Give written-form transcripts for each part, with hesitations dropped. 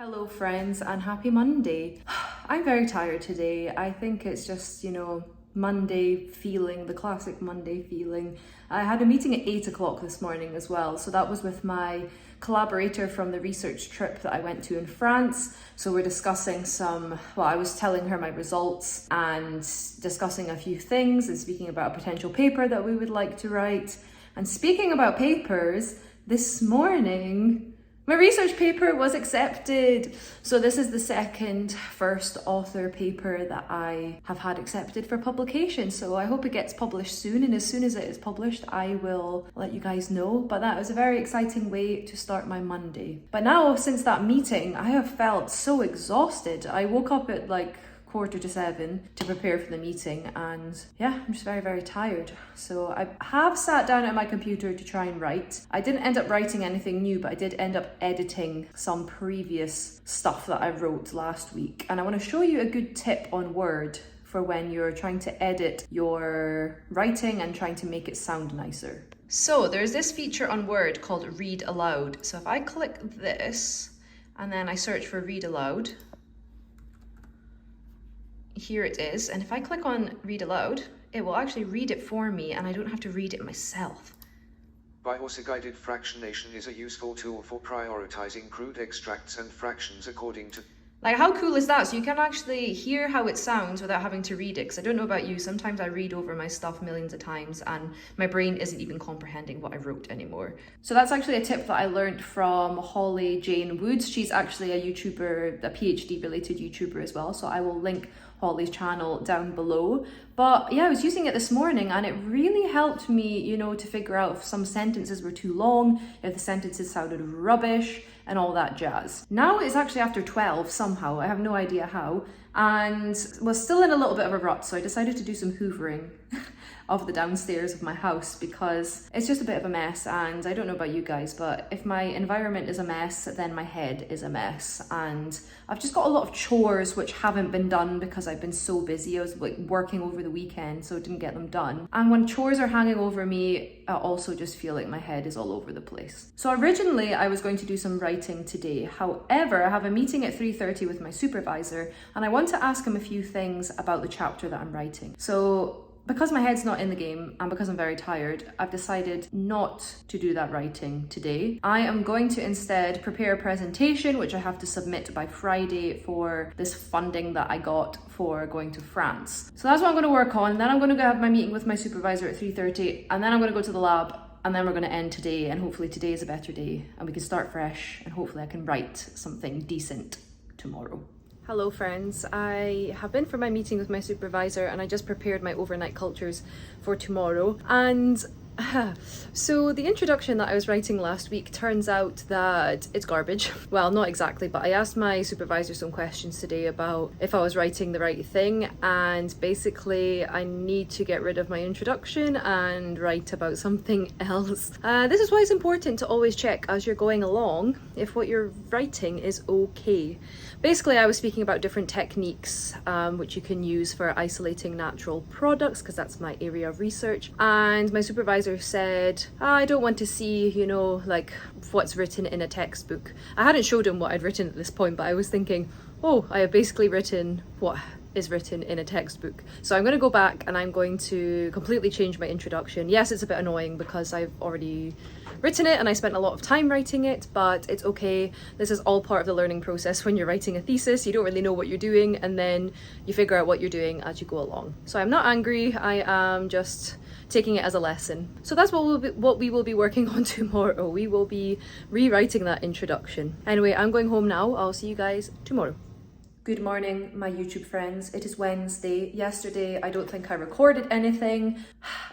Hello friends and happy Monday. I'm very tired today. I think it's just, Monday feeling, the classic Monday feeling. I had a meeting at 8 o'clock this morning as well. So that was with my collaborator from the research trip that I went to in France. So we're discussing I was telling her my results and discussing a few things and speaking about a potential paper that we would like to write. And speaking about papers, this morning, my research paper was accepted. So this is the first author paper that I have had accepted for publication. So I hope it gets published soon. And as soon as it is published, I will let you guys know. But that was a very exciting way to start my Monday. But now, since that meeting, I have felt so exhausted. I woke up at 6:45 to prepare for the meeting, and yeah, I'm just very, very tired. So I have sat down at my computer to try and write. I didn't end up writing anything new, but I did end up editing some previous stuff that I wrote last week. And I want to show you a good tip on Word for when you're trying to edit your writing and trying to make it sound nicer. So there's this feature on Word called Read Aloud. So if I click this and then I search for Read Aloud, here it is, and if I click on read aloud, it will actually read it for me and I don't have to read it myself. Guided fractionation is a useful tool for prioritizing crude extracts and fractions according to... How cool is that? So you can actually hear how it sounds without having to read it, because I don't know about you, sometimes I read over my stuff millions of times and my brain isn't even comprehending what I wrote anymore. So that's actually a tip that I learned from Holly Jane Woods. She's actually a YouTuber, a PhD related YouTuber as well, so I will link Holly's channel down below. But yeah, I was using it this morning and it really helped me, to figure out if some sentences were too long, if the sentences sounded rubbish and all that jazz. Now it's actually after 12 somehow, I have no idea how, and was still in a little bit of a rut, so I decided to do some hoovering of the downstairs of my house because it's just a bit of a mess. And I don't know about you guys, but if my environment is a mess, then my head is a mess. And I've just got a lot of chores which haven't been done because I've been so busy. I was working over the weekend, so I didn't get them done. And when chores are hanging over me, I also just feel like my head is all over the place. So originally I was going to do some writing today. However, I have a meeting at 3:30 with my supervisor and I want to ask him a few things about the chapter that I'm writing. So because my head's not in the game and because I'm very tired, I've decided not to do that writing today. I am going to instead prepare a presentation which I have to submit by Friday for this funding that I got for going to France. So that's what I'm going to work on. Then I'm going to go have my meeting with my supervisor at 3:30 and then I'm going to go to the lab and then we're going to end today, and hopefully today is a better day and we can start fresh and hopefully I can write something decent tomorrow. Hello friends, I have been for my meeting with my supervisor and I just prepared my overnight cultures for tomorrow. And so the introduction that I was writing last week turns out that it's garbage. Well, not exactly, but I asked my supervisor some questions today about if I was writing the right thing, and basically I need to get rid of my introduction and write about something else. This is why it's important to always check as you're going along if what you're writing is okay. Basically, I was speaking about different techniques which you can use for isolating natural products, because that's my area of research. And my supervisor said, I don't want to see, what's written in a textbook. I hadn't showed him what I'd written at this point, but I was thinking, oh, I have basically written what is written in a textbook. So I'm going to go back and I'm going to completely change my introduction. Yes, it's a bit annoying because I've already written it and I spent a lot of time writing it, but it's okay. This is all part of the learning process. When you're writing a thesis, you don't really know what you're doing and then you figure out what you're doing as you go along. So I'm not angry, I am just taking it as a lesson. So that's what we will be working on tomorrow. We will be rewriting that introduction. Anyway, I'm going home now. I'll see you guys tomorrow. Good morning, my YouTube friends. It is Wednesday. Yesterday, I don't think I recorded anything.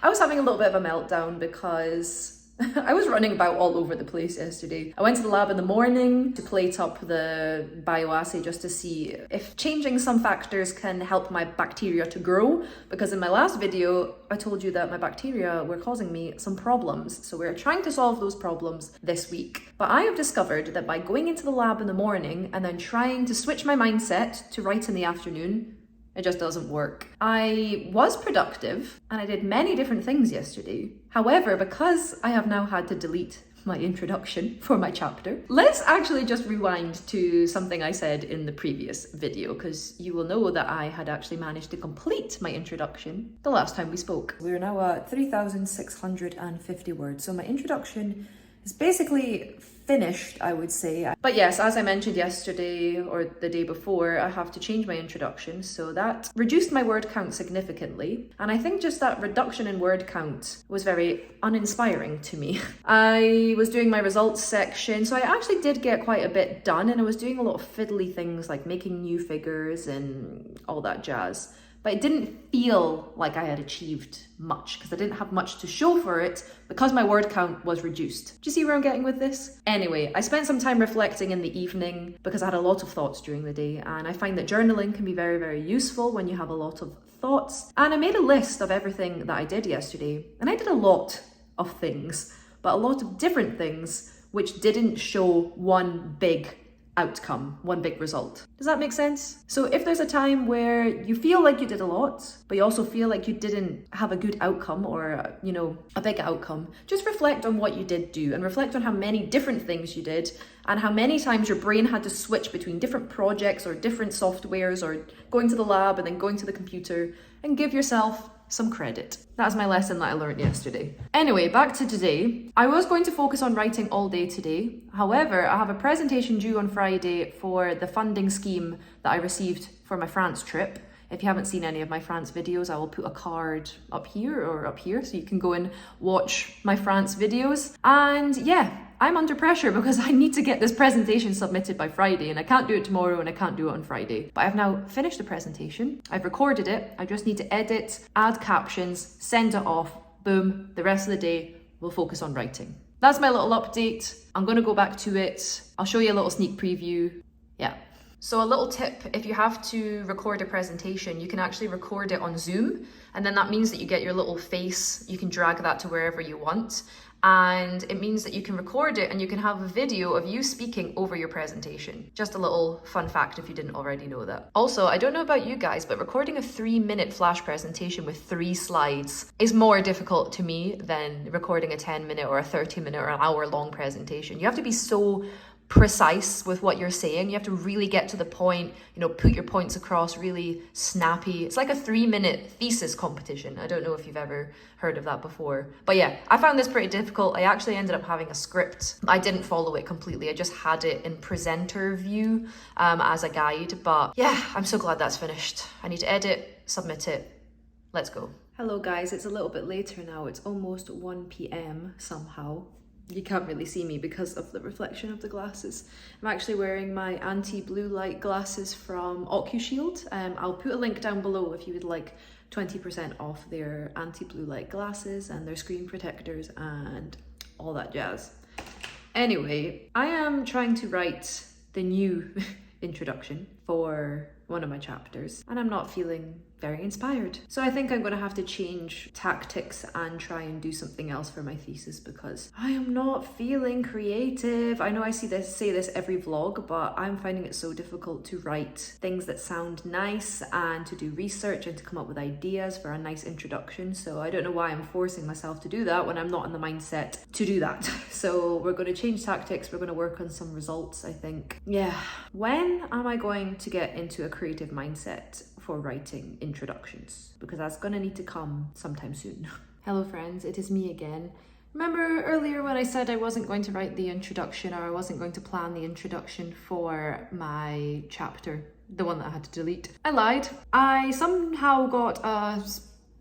I was having a little bit of a meltdown because I was running about all over the place yesterday. I went to the lab in the morning to plate up the bioassay just to see if changing some factors can help my bacteria to grow, because in my last video I told you that my bacteria were causing me some problems. So we're trying to solve those problems this week. But I have discovered that by going into the lab in the morning and then trying to switch my mindset to write in the afternoon, it just doesn't work. I was productive and I did many different things yesterday. However, because I have now had to delete my introduction for my chapter. Let's actually just rewind to something I said in the previous video, because you will know that I had actually managed to complete my introduction the last time we spoke. We're now at 3,650 words, so my introduction is basically finished, I would say. But yes, as I mentioned yesterday or the day before, I have to change my introduction, so that reduced my word count significantly. And I think just that reduction in word count was very uninspiring to me. I was doing my results section, so I actually did get quite a bit done, and I was doing a lot of fiddly things like making new figures and all that jazz. But it didn't feel like I had achieved much because I didn't have much to show for it because my word count was reduced. Do you see where I'm getting with this? Anyway, I spent some time reflecting in the evening because I had a lot of thoughts during the day, and I find that journaling can be very, very useful when you have a lot of thoughts. And I made a list of everything that I did yesterday, and I did a lot of things, but a lot of different things which didn't show one big outcome, one big result. Does that make sense? So if there's a time where you feel like you did a lot, but you also feel like you didn't have a good outcome or, a big outcome, just reflect on what you did do and reflect on how many different things you did and how many times your brain had to switch between different projects or different softwares or going to the lab and then going to the computer, and give yourself some credit. That's my lesson that I learned yesterday. Anyway, back to today. I was going to focus on writing all day today. However, I have a presentation due on Friday for the funding scheme that I received for my France trip. If you haven't seen any of my France videos, I will put a card up here or up here so you can go and watch my France videos. And yeah, I'm under pressure because I need to get this presentation submitted by Friday, and I can't do it tomorrow and I can't do it on Friday. But I've now finished the presentation. I've recorded it. I just need to edit, add captions, send it off. Boom. The rest of the day, we'll focus on writing. That's my little update. I'm going to go back to it. I'll show you a little sneak preview. Yeah. So a little tip, if you have to record a presentation, you can actually record it on Zoom, and then that means that you get your little face, you can drag that to wherever you want, and it means that you can record it and you can have a video of you speaking over your presentation. Just a little fun fact if you didn't already know that. Also, I don't know about you guys, but recording a 3-minute flash presentation with 3 slides is more difficult to me than recording a 10-minute or a 30-minute or an hour-long presentation. You have to be so precise with what you're saying. You have to really get to the point, put your points across really snappy. It's like a 3-minute thesis competition. I don't know if you've ever heard of that before. But yeah, I found this pretty difficult. I actually ended up having a script. I didn't follow it completely. I just had it in presenter view as a guide. But yeah, I'm so glad that's finished. I need to edit, submit it. Let's go. Hello guys, it's a little bit later now. It's almost 1 p.m. somehow. You can't really see me because of the reflection of the glasses. I'm actually wearing my anti-blue light glasses from OcuShield. I'll put a link down below if you would like 20% off their anti-blue light glasses and their screen protectors and all that jazz. Anyway, I am trying to write the new introduction for one of my chapters, and I'm not feeling very inspired. So I think I'm going to have to change tactics and try and do something else for my thesis because I am not feeling creative. I know I say this every vlog, but I'm finding it so difficult to write things that sound nice and to do research and to come up with ideas for a nice introduction. So I don't know why I'm forcing myself to do that when I'm not in the mindset to do that. So we're going to change tactics. We're going to work on some results, I think. Yeah. When am I going to get into a creative mindset for writing introductions? Because that's gonna need to come sometime soon. Hello friends, it is me again. Remember earlier when I said I wasn't going to write the introduction, or I wasn't going to plan the introduction for my chapter, the one that I had to delete? I lied. I somehow got a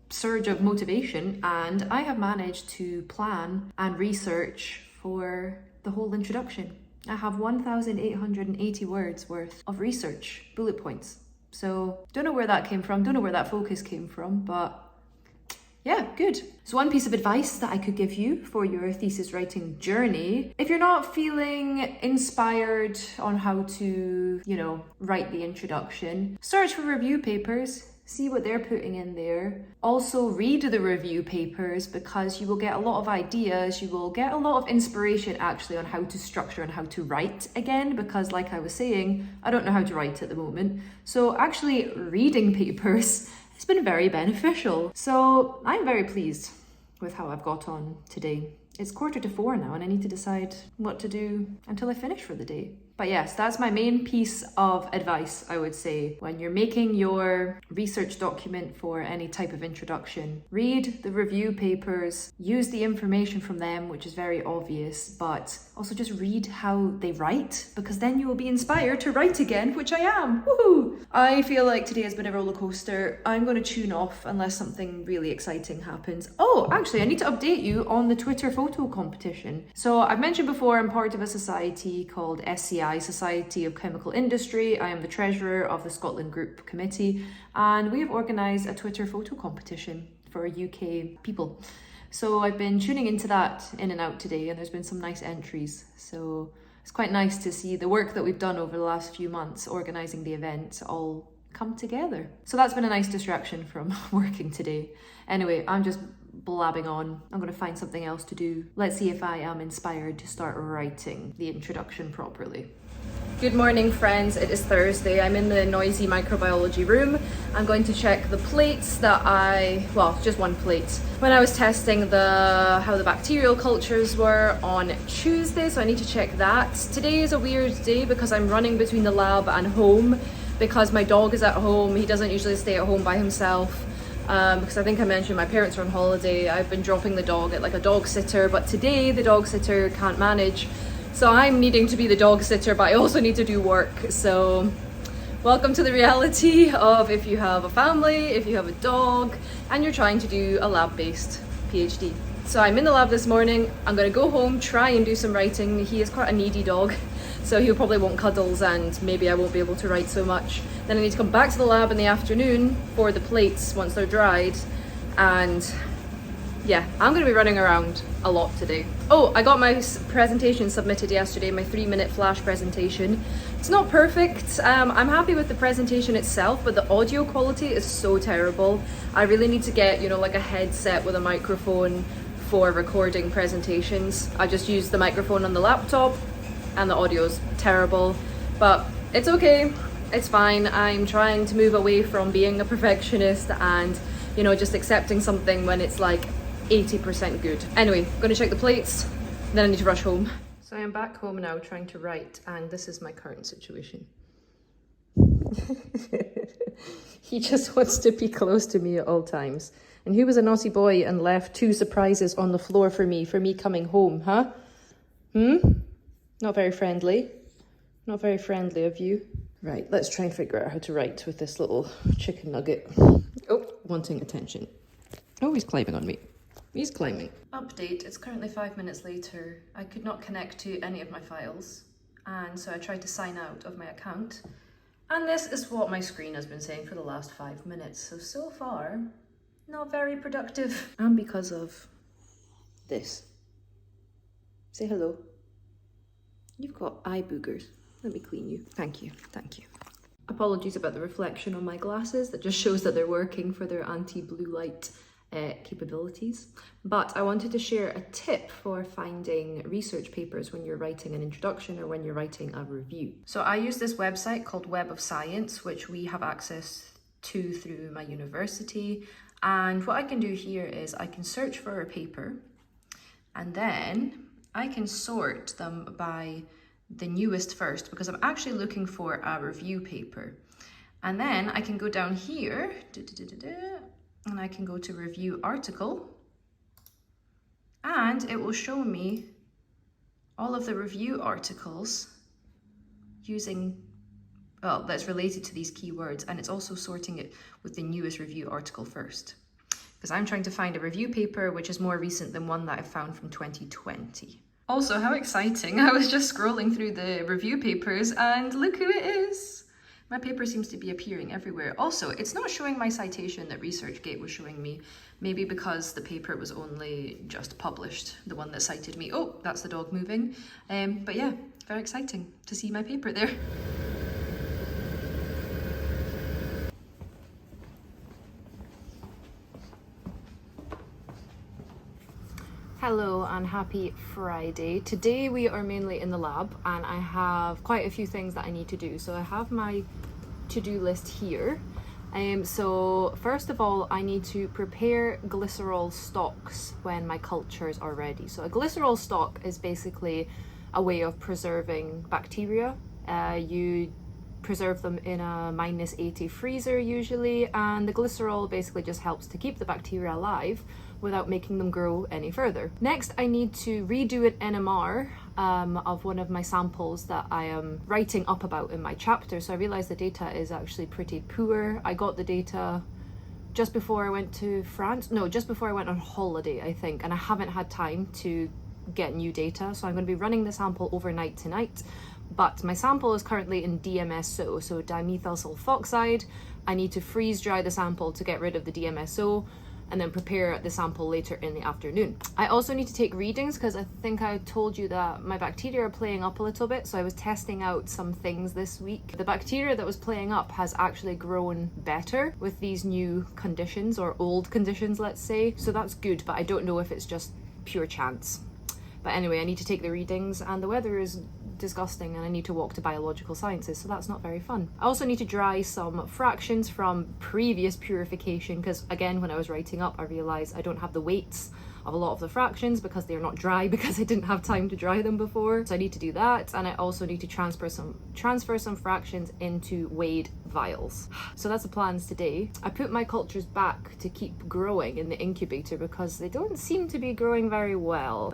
surge of motivation and I have managed to plan and research for the whole introduction. I have 1,880 words worth of research, bullet points. So don't know where that came from, don't know where that focus came from, but yeah, good. So one piece of advice that I could give you for your thesis writing journey, if you're not feeling inspired on how to, write the introduction, search for review papers. See what they're putting in there. Also read the review papers because you will get a lot of ideas. You will get a lot of inspiration actually on how to structure and how to write again, because like I was saying, I don't know how to write at the moment. So actually reading papers has been very beneficial. So I'm very pleased with how I've got on today. it's 3:45 now and I need to decide what to do until I finish for the day. But yes, that's my main piece of advice, I would say. When you're making your research document for any type of introduction, read the review papers, use the information from them, which is very obvious, but also just read how they write, because then you will be inspired to write again, which I am. Woohoo! I feel like today has been a roller coaster. I'm going to tune off unless something really exciting happens. Oh, actually, I need to update you on the Twitter photo competition. So I've mentioned before, I'm part of a society called SCI, Society of Chemical Industry. I am the treasurer of the Scotland Group Committee, and we have organised a Twitter photo competition for UK people. So I've been tuning into that in and out today, and there's been some nice entries. So it's quite nice to see the work that we've done over the last few months organising the event all come together. So that's been a nice distraction from working today. Anyway, I'm just blabbing on. I'm going to find something else to do. Let's see if I am inspired to start writing the introduction properly. Good morning, friends. It is Thursday. I'm in the noisy microbiology room. I'm going to check the plates that just one plate, when I was testing how the bacterial cultures were on Tuesday, so I need to check that. Today is a weird day because I'm running between the lab and home because my dog is at home. He doesn't usually stay at home by himself. Because I think I mentioned my parents are on holiday. I've been dropping the dog at like a dog sitter, but today the dog sitter can't manage. So I'm needing to be the dog sitter, but I also need to do work. So welcome to the reality of if you have a family, if you have a dog, and you're trying to do a lab-based PhD. So I'm in the lab this morning. I'm gonna go home, try and do some writing. He is quite a needy dog, so he probably want cuddles and maybe I won't be able to write so much. Then I need to come back to the lab in the afternoon for the plates once they're dried. And yeah, I'm gonna be running around a lot today. Oh, I got my presentation submitted yesterday, my 3-minute flash presentation. It's not perfect. I'm happy with the presentation itself, but the audio quality is so terrible. I really need to get, like a headset with a microphone for recording presentations. I just use the microphone on the laptop and the audio's terrible, but it's okay. It's fine. I'm trying to move away from being a perfectionist and, just accepting something when it's like 80% good. Anyway, I'm gonna check the plates, then I need to rush home. So I am back home now trying to write, and this is my current situation. He just wants to be close to me at all times. And who was a naughty boy and left 2 surprises on the floor for me coming home, huh? Not very friendly. Not very friendly of you. Right, let's try and figure out how to write with this little chicken nugget. Oh, wanting attention. Oh, he's climbing on me. He's climbing. Update, it's currently 5 minutes later. I could not connect to any of my files, and so I tried to sign out of my account. And this is what my screen has been saying for the last 5 minutes. So far, not very productive. And because of this. Say hello. You've got eye boogers. Let me clean you. Thank you, thank you. Apologies about the reflection on my glasses. That just shows that they're working for their anti-blue light capabilities. But I wanted to share a tip for finding research papers when you're writing an introduction or when you're writing a review. So I use this website called Web of Science, which we have access to through my university. And what I can do here is I can search for a paper, and then I can sort them by the newest first, because I'm actually looking for a review paper. And then I can go down here, and I can go to review article, and it will show me all of the review articles that's related to these keywords, and it's also sorting it with the newest review article first, because I'm trying to find a review paper which is more recent than one that I found from 2020. Also, how exciting, I was just scrolling through the review papers and look who it is. My paper seems to be appearing everywhere. Also, it's not showing my citation that ResearchGate was showing me, maybe because the paper was only just published, the one that cited me. Oh, that's the dog moving. But yeah, very exciting to see my paper there. Hello and happy Friday. Today we are mainly in the lab and I have quite a few things that I need to do. So I have my to-do list here, So first of all, I need to prepare glycerol stocks when my cultures are ready. So a glycerol stock is basically a way of preserving bacteria. You preserve them in a -80 freezer usually, and the glycerol basically just helps to keep the bacteria alive without making them grow any further. Next, I need to redo an NMR of one of my samples that I am writing up about in my chapter. So I realized the data is actually pretty poor. I got the data just before I went to France. No, just before I went on holiday, I think, and I haven't had time to get new data. So I'm going to be running the sample overnight tonight. But my sample is currently in DMSO, so dimethyl sulfoxide. I need to freeze dry the sample to get rid of the DMSO and then prepare the sample later in the afternoon. I also need to take readings because I think I told you that my bacteria are playing up a little bit, so I was testing out some things this week. The bacteria that was playing up has actually grown better with these new conditions, or old conditions, let's say, so that's good, but I don't know if it's just pure chance. But anyway, I need to take the readings, and the weather is disgusting and I need to walk to biological sciences, so that's not very fun. I also need to dry some fractions from previous purification because, again, when I was writing up I realized I don't have the weights of a lot of the fractions because they're not dry because I didn't have time to dry them before. So I need to do that, and I also need to transfer some fractions into weighed vials. So that's the plans today. I put my cultures back to keep growing in the incubator because they don't seem to be growing very well.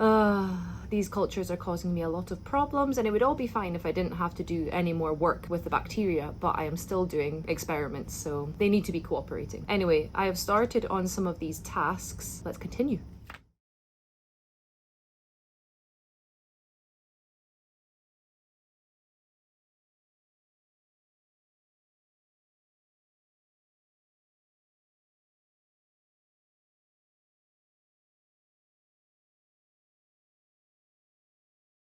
These cultures are causing me a lot of problems, and it would all be fine if I didn't have to do any more work with the bacteria, but I am still doing experiments, so they need to be cooperating. Anyway, I have started on some of these tasks. Let's continue.